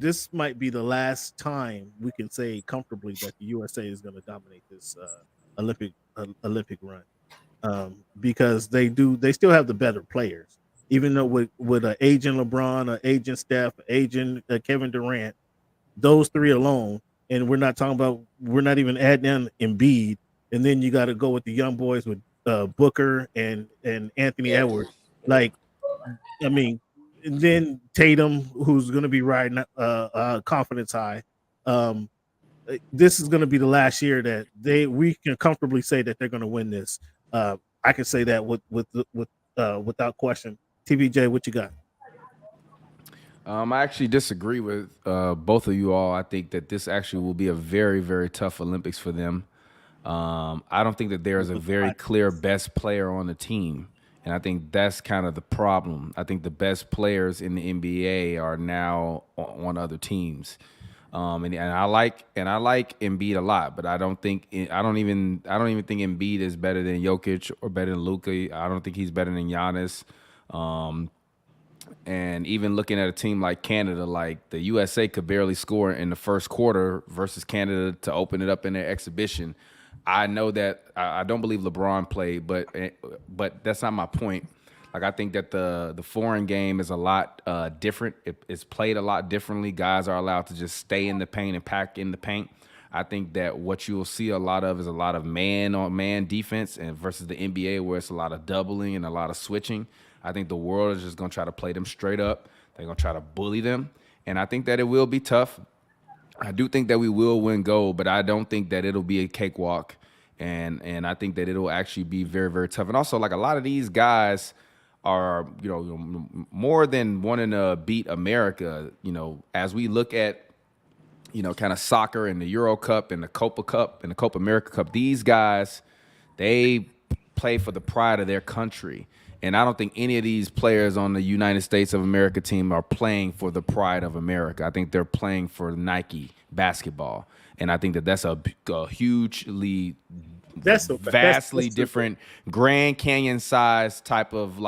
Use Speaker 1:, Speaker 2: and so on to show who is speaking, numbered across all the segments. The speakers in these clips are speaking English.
Speaker 1: this might be the last time we can say comfortably that the USA is going to dominate this Olympic run, because they still have the better players, even though with agent LeBron, agent Steph, agent Kevin Durant, those three alone, and we're not even adding in Embiid, and then you got to go with the young boys with Booker and Anthony Edwards. Like, I mean, and then Tatum, who's going to be riding confidence high. Um, this is going to be the last year that we can comfortably say that they're going to win this. I can say that without question. TVJ, what you got?
Speaker 2: I actually disagree with both of you all. I think that this actually will be a very, very tough Olympics for them. I don't think that there is a very clear best player on the team. And I think that's kind of the problem. I think the best players in the NBA are now on other teams. And I like Embiid a lot, but I don't even think Embiid is better than Jokic or better than Luka. I don't think he's better than Giannis. And even looking at a team like Canada, like the USA could barely score in the first quarter versus Canada to open it up in their exhibition. I know that I don't believe LeBron played, but that's not my point. Like, I think that the foreign game is a lot different. It's played a lot differently. Guys are allowed to just stay in the paint and pack in the paint. I think that what you will see a lot of is a lot of man-on-man defense, and versus the NBA where it's a lot of doubling and a lot of switching. I think the world is just going to try to play them straight up. They're going to try to bully them, and I think that it will be tough. I do think that we will win gold, but I don't think that it'll be a cakewalk, and I think that it'll actually be very, very tough. And also, like, a lot of these guys are, more than wanting to beat America, as we look at, kind of soccer and the Euro Cup and the Copa Cup and the Copa America Cup, these guys, they play for the pride of their country. And I don't think any of these players on the United States of America team are playing for the pride of America. I think they're playing for Nike basketball. And I think that that's a hugely, vastly different Grand Canyon size type of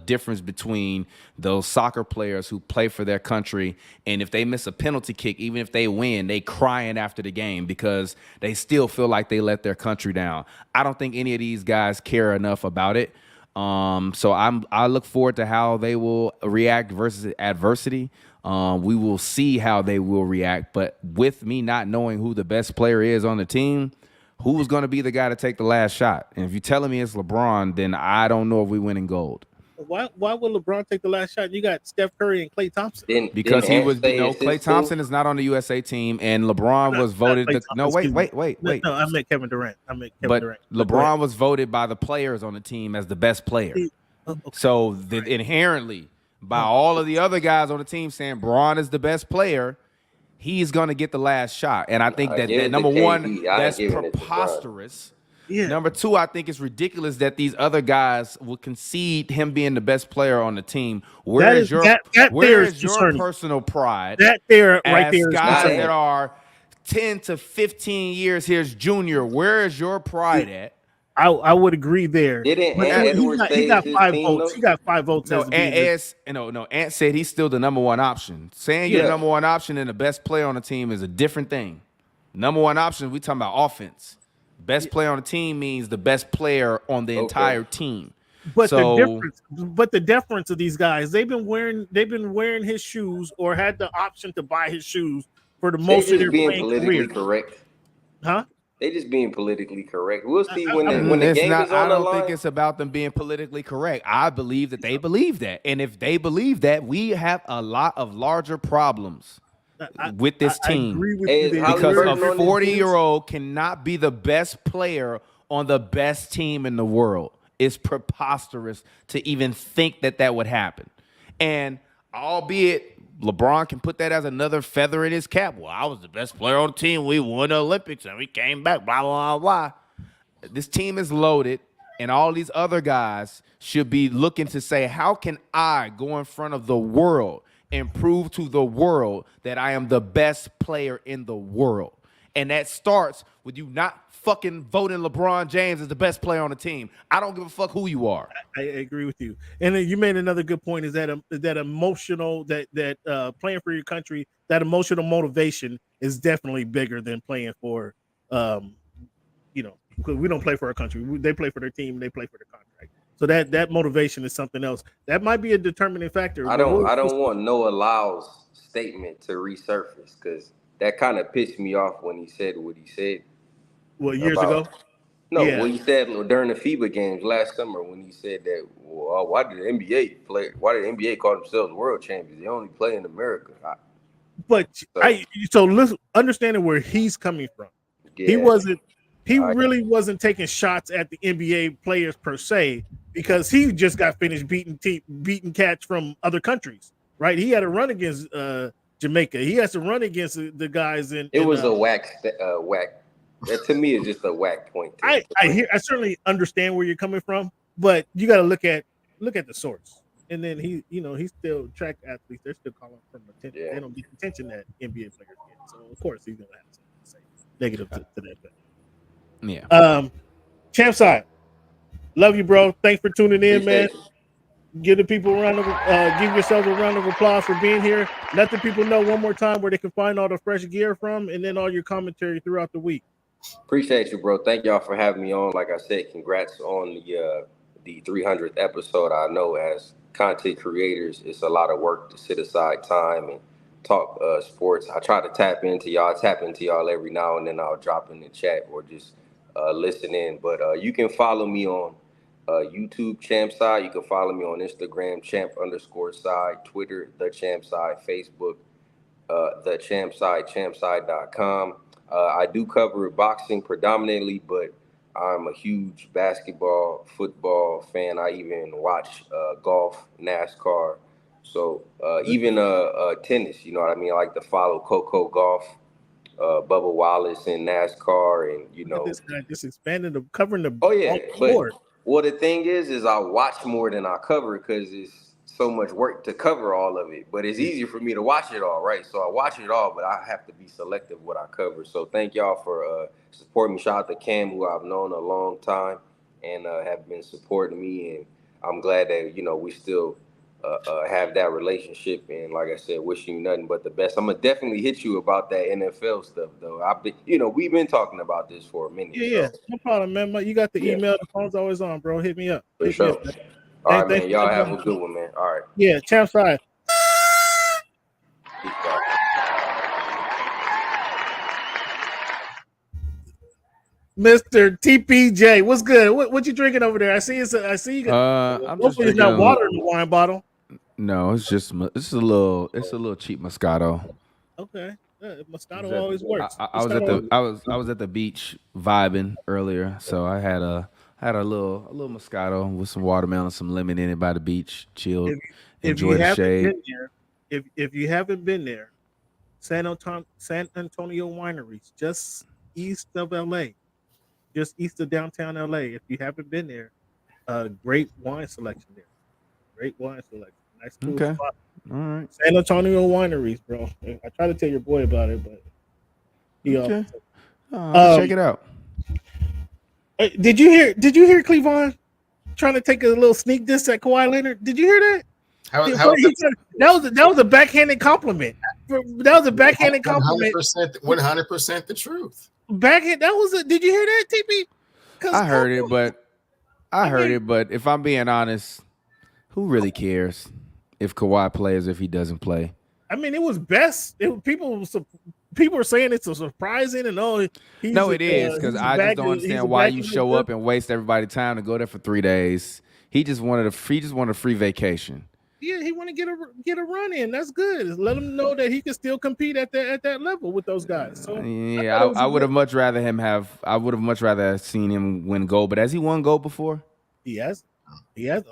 Speaker 2: difference between those soccer players who play for their country. And if they miss a penalty kick, even if they win, they crying after the game because they still feel like they let their country down. I don't think any of these guys care enough about it. So I look forward to how they will react versus adversity. We will see how they will react. But with me not knowing who the best player is on the team, who's going to be the guy to take the last shot? And if you're telling me it's LeBron, then I don't know if we win in gold.
Speaker 1: Why would LeBron take the last shot? You got Steph Curry and Klay Thompson.
Speaker 2: Because he was, Klay Thompson is not on the USA team, and LeBron was voted. Wait.
Speaker 1: No, I meant Kevin Durant.
Speaker 2: Durant. LeBron was voted by the players on the team as the best player.
Speaker 1: Okay.
Speaker 2: So inherently, by all of the other guys on the team saying Bron is the best player, he's going to get the last shot. And I think that number one, that's preposterous. Yeah. Number two, I think it's ridiculous that these other guys will concede him being the best player on the team. Where is your personal pride?
Speaker 1: That there, right there,
Speaker 2: guys that are 10 to 15 years. Here's Junior. Where is your pride at?
Speaker 1: I would agree there.
Speaker 3: He
Speaker 1: got 5 votes. He got 5 votes.
Speaker 2: Ant said he's still the number one option. Saying you're the number one option and the best player on the team is a different thing. Number one option, we talking about offense. Best player on the team means the best player on the entire team.
Speaker 1: But the difference of these guys, they've been wearing his shoes or had the option to buy his shoes for the most of their playing career.
Speaker 3: Correct.
Speaker 1: Huh?
Speaker 3: They just being politically correct. We'll see when the game is on the line.
Speaker 2: I don't think it's about them being politically correct. I believe that they believe that. And if they believe that, we have a lot of larger problems with this team.
Speaker 1: I agree with you
Speaker 2: because a 40-year-old cannot be the best player on the best team in the world. It's preposterous to even think that would happen. And albeit LeBron can put that as another feather in his cap. Well, I was the best player on the team. We won the Olympics and we came back, blah, blah, blah. This team is loaded, and all these other guys should be looking to say, how can I go in front of the world and prove to the world that I am the best player in the world? and that starts with you not fucking voting LeBron James as the best player on the team. I don't give a fuck who you are.
Speaker 1: I agree with you. And then you made another good point: is that emotional that playing for your country, that emotional motivation is definitely bigger than playing for, because we don't play for our country. They play for their team. They play for their contract. So that motivation is something else. That might be a determining factor.
Speaker 3: I don't want Noah Lyles' statement to resurface because that kind of pissed me off when he said what he said.
Speaker 1: What, years ago?
Speaker 3: No, what he said during the FIBA games last summer when he said that, well, why did the NBA call themselves world champions? They only play in America.
Speaker 1: So listen, understanding where he's coming from.
Speaker 3: Yeah.
Speaker 1: He really wasn't taking shots at the NBA players per se because he just got finished beating cats from other countries, right? He had to run against Jamaica. He has to run against the guys in.
Speaker 3: It was a whack. That to me is just a whack point.
Speaker 1: I certainly understand where you're coming from, but you got to look at the source. And then he's still track athletes. They're still calling from attention. Yeah. They don't get attention that NBA players get. So of course he's gonna have something to say negative to that.
Speaker 2: Yeah.
Speaker 1: Champside, love you, bro. Thanks for tuning in, man. Give the people give yourself a round of applause for being here. Let the people know one more time where they can find all the fresh gear from, and then all your commentary throughout the week.
Speaker 3: Appreciate you, bro. Thank y'all for having me on. Like I said, congrats on the 300th episode. I know as content creators, it's a lot of work to sit aside time and talk sports. I try to tap into y'all every now and then. I'll drop in the chat or just listen in. But you can follow me on YouTube, Champside. You can follow me on Instagram, champ_side, Twitter, The Champside, Facebook, The Champside, champside.com. I do cover boxing predominantly, but I'm a huge basketball, football fan. I even watch golf, NASCAR. So even tennis, you know what I mean? I like to follow Coco Golf, Bubba Wallace in NASCAR, and
Speaker 1: this guy just expanded covering the
Speaker 3: board. Well, the thing is I watch more than I cover because it's so much work to cover all of it. But it's easier for me to watch it all, right? So I watch it all, but I have to be selective what I cover. So thank y'all for supporting me. Shout out to Cam, who I've known a long time and have been supporting me. And I'm glad that, we still have that relationship. And like I said, wishing you nothing but the best. I'm going to definitely hit you about that NFL stuff, though. I've been, we've been talking about this for a minute.
Speaker 1: Yeah, no problem, man. You got the email. The phone's always on, bro. Hit me up.
Speaker 3: For sure. All right, man. Y'all have a good one, man. All right.
Speaker 1: Yeah, Champside. Mr. TPJ, what's good? What you drinking over there? I see you.
Speaker 2: I'm just drinking
Speaker 1: not water in the wine bottle.
Speaker 2: No, it's a little cheap Moscato.
Speaker 1: Okay, Moscato always works.
Speaker 2: I was at the beach vibing earlier, so I had a little Moscato with some watermelon, some lemon in it by the beach, chilled, enjoy the shade.
Speaker 1: If you haven't been there, San Antonio Wineries, just east of LA. Just east of downtown LA. If you haven't been there, great wine selection there. Great wine selection. Nice cool spot.
Speaker 2: All right.
Speaker 1: San Antonio Wineries, bro. I try to tell your boy about it, but
Speaker 2: check it out.
Speaker 1: Did you hear Cleavon trying to take a little sneak diss at Kawhi Leonard? Did you hear that? That was a backhanded compliment. That was a backhanded compliment.
Speaker 4: 100% the truth.
Speaker 1: Backhand. Did you hear that, TP?
Speaker 2: I heard it, but if I'm being honest, who really cares if Kawhi plays or if he doesn't play?
Speaker 1: I mean, it was best. People are saying it's a surprising and
Speaker 2: it is because I just don't understand why you show up and waste everybody's time to go there for 3 days. He just wanted a free vacation.
Speaker 1: Yeah, he want to get a run in. That's good. Let him know that he can still compete at that level with those guys. So
Speaker 2: yeah, I would have much rather seen him win gold. But has he won gold before?
Speaker 1: He has.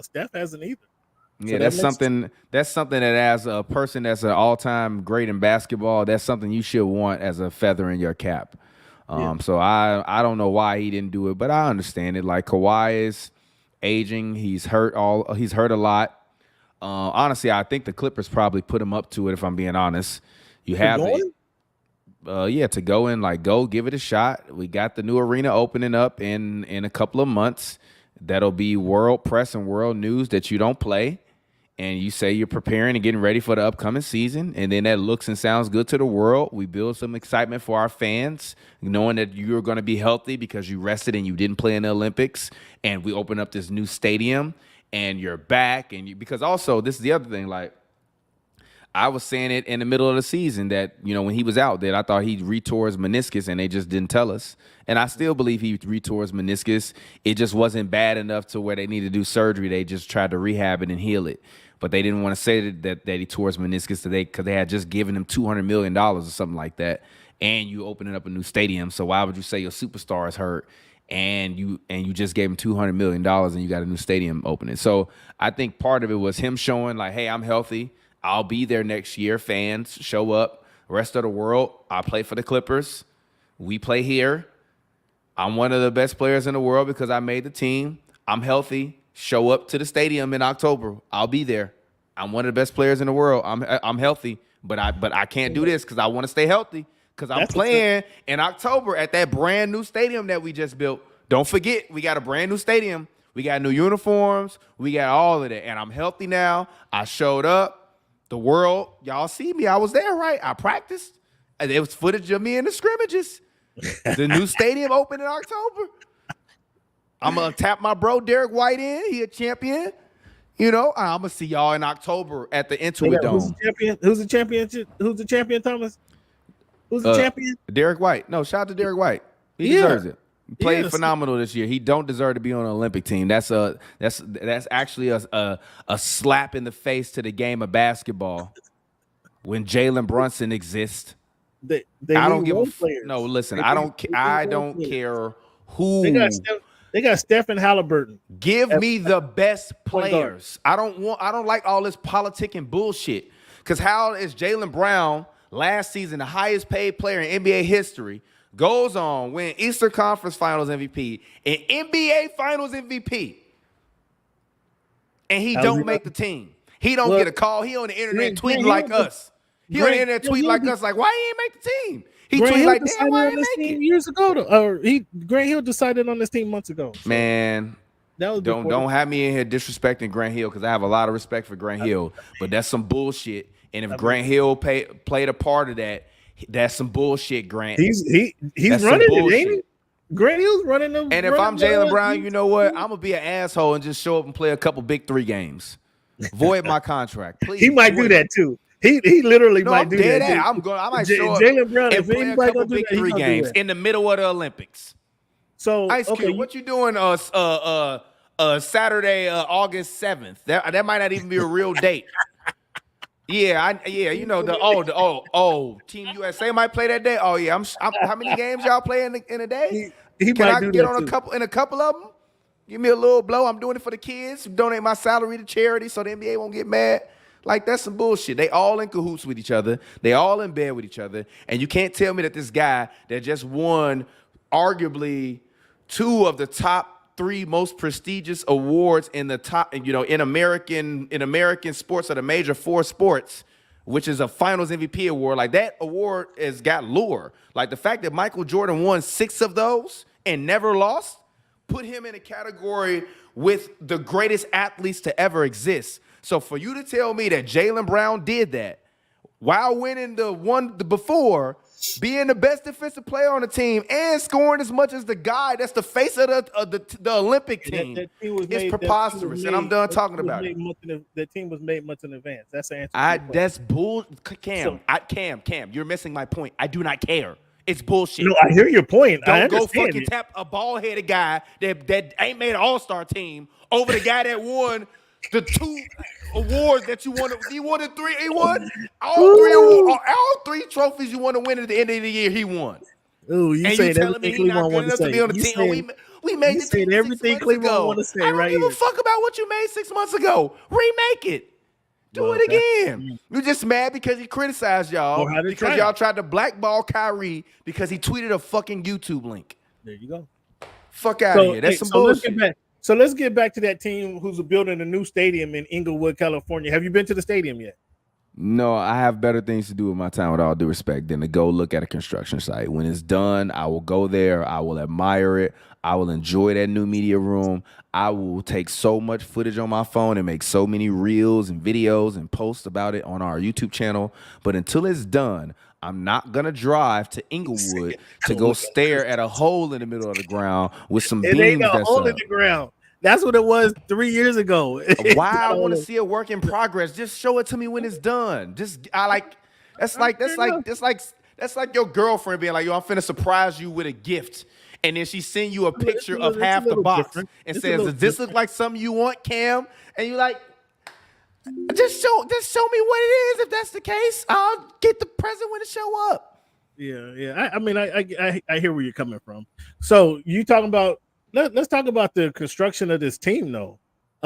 Speaker 1: Steph hasn't either.
Speaker 2: Yeah, so that's something that as a person that's an all-time great in basketball, that's something you should want as a feather in your cap. So I don't know why he didn't do it, but I understand it. Like Kawhi is aging, he's hurt a lot. Honestly, I think the Clippers probably put him up to it. If I'm being honest, you have it. to go and go give it a shot. We got the new arena opening up in a couple of months. That'll be world press and world news that you don't play. And you say you're preparing and getting ready for the upcoming season, and then that looks and sounds good to the world. We build some excitement for our fans, knowing that you're going to be healthy because you rested and you didn't play in the Olympics, and we open up this new stadium, and you're back, because also this is the other thing, I was saying it in the middle of the season that, when he was out, that I thought he retore his meniscus, and they just didn't tell us. And I still believe he retore his meniscus. It just wasn't bad enough to where they needed to do surgery. They just tried to rehab it and heal it. But they didn't want to say that he tore his meniscus today because they had just given him $200 million or something like that. And you opening up a new stadium. So why would you say your superstar is hurt and you just gave him $200 million and you got a new stadium opening? So I think part of it was him showing hey, I'm healthy. I'll be there next year. Fans, show up. Rest of the world, I play for the Clippers. We play here. I'm one of the best players in the world because I made the team. I'm healthy. Show up to the stadium in October. I'll be there. I'm one of the best players in the world. I'm healthy, but I can't do this because I want to stay healthy because I'm playing in October at that brand new stadium that we just built. Don't forget, we got a brand new stadium. We got new uniforms. We got all of that, and I'm healthy now. I showed up. The world, y'all see me. I was there, right? I practiced. And there was footage of me in the scrimmages. The new stadium opened in October. I'm going to tap my bro Derek White in. He a champion. I'm going to see y'all in October at the Intuit Dome.
Speaker 1: Who's the champion? Who's the champion, Thomas? Who's the champion?
Speaker 2: Derek White. No, shout out to Derek White. He deserves it. He played phenomenal this year. He don't deserve to be on an Olympic team. That's actually a slap in the face to the game of basketball when Jalen Brunson exists.
Speaker 1: I
Speaker 2: don't give a no. Listen, I don't care who.
Speaker 1: They got Stephen Halliburton.
Speaker 2: Give me the best players. I don't like all this politicking bullshit. Because how is Jaylen Brown last season the highest paid player in NBA history? Goes on, win Eastern Conference Finals MVP and NBA Finals MVP. And he don't make the team. He don't get a call. He on the internet tweeting like us. He on the internet tweeting like us, like, why he ain't make the team? He tweeted like, damn, why he make it?
Speaker 1: Years ago, or Grant Hill decided on this team months ago. So
Speaker 2: man, don't have me in here disrespecting Grant Hill because I have a lot of respect for Grant Hill, but that's some bullshit. And if Grant Hill played a part of that, that's some bullshit, Grant.
Speaker 1: He's running it, ain't he? Grant Hill's running them.
Speaker 2: And if I'm Jaylen Brown, you know what? I'm gonna be an asshole and just show up and play a couple big 3 games. Void my contract, please.
Speaker 1: He might do that too. He literally might do that.
Speaker 2: I might show up
Speaker 1: Jaylen Brown
Speaker 2: and play a couple big 3 games in the middle of the Olympics.
Speaker 1: So
Speaker 2: Ice Cube, what you doing? Saturday, August 7th. That might not even be a real date. Yeah, Team USA might play that day. Oh yeah, how many games y'all play in a day? Can I get on a couple of them? Give me a little blow. I'm doing it for the kids. Donate my salary to charity so the NBA won't get mad. Like, that's some bullshit. They all in cahoots with each other. They all in bed with each other. And you can't tell me that this guy that just won arguably 2 of the top 3 most prestigious awards in the top, in American sports, or the major 4 sports, which is a Finals MVP award. Like, that award has got lure. Like, the fact that Michael Jordan won 6 of those and never lost put him in a category with the greatest athletes to ever exist. So for you to tell me that Jaylen Brown did that while winning the one before, being the best defensive player on the team and scoring as much as the guy that's the face of the Olympic team, is preposterous. And I'm done talking about it.
Speaker 1: That team was made months in advance. That's the answer.
Speaker 2: That's bull. Cam, you're missing my point. I do not care. It's bullshit.
Speaker 1: No, I hear your point.
Speaker 2: Don't go fucking tap a ball-headed guy that ain't made an all-star team over the guy that won the 2 awards that you won. He won the 3. He won all 3 trophies you want to win at the end of the year. He won.
Speaker 1: Ooh, you saying everything Cleveland want to say?
Speaker 2: Be on the team. We made the team everything Cleveland want to say. I don't give a fuck about what you made 6 months ago. Remake it. Do it again. You're just mad because he criticized y'all because y'all tried to blackball Kyrie because he tweeted a fucking YouTube link.
Speaker 1: There you go.
Speaker 2: Fuck out of here. That's some bullshit.
Speaker 1: Let's get back to that team who's building a new stadium in Inglewood, California. Have you been to the stadium yet?
Speaker 2: No, I have better things to do with my time, with all due respect, than to go look at a construction site. When it's done, I will go there. I will admire it. I will enjoy that new media room. I will take so much footage on my phone and make so many reels and videos and posts about it on our YouTube channel. But until it's done, I'm not going to drive to Inglewood to go stare at a hole in the middle of the ground with some
Speaker 1: It ain't
Speaker 2: beams
Speaker 1: a
Speaker 2: that's
Speaker 1: hole
Speaker 2: up.
Speaker 1: in the ground. That's what it was 3 years ago.
Speaker 2: Why I want to see a work in progress? Just show it to me when it's done. That's like your girlfriend being like, yo, I'm finna surprise you with a gift. And then she send you a picture of half the box and says, does this look like something you want, Cam? And you're like, just show me what it is. If that's the case, I'll get the present when it show up.
Speaker 1: Yeah. I mean, I hear where you're coming from. So you talking about, let's talk about the construction of this team though.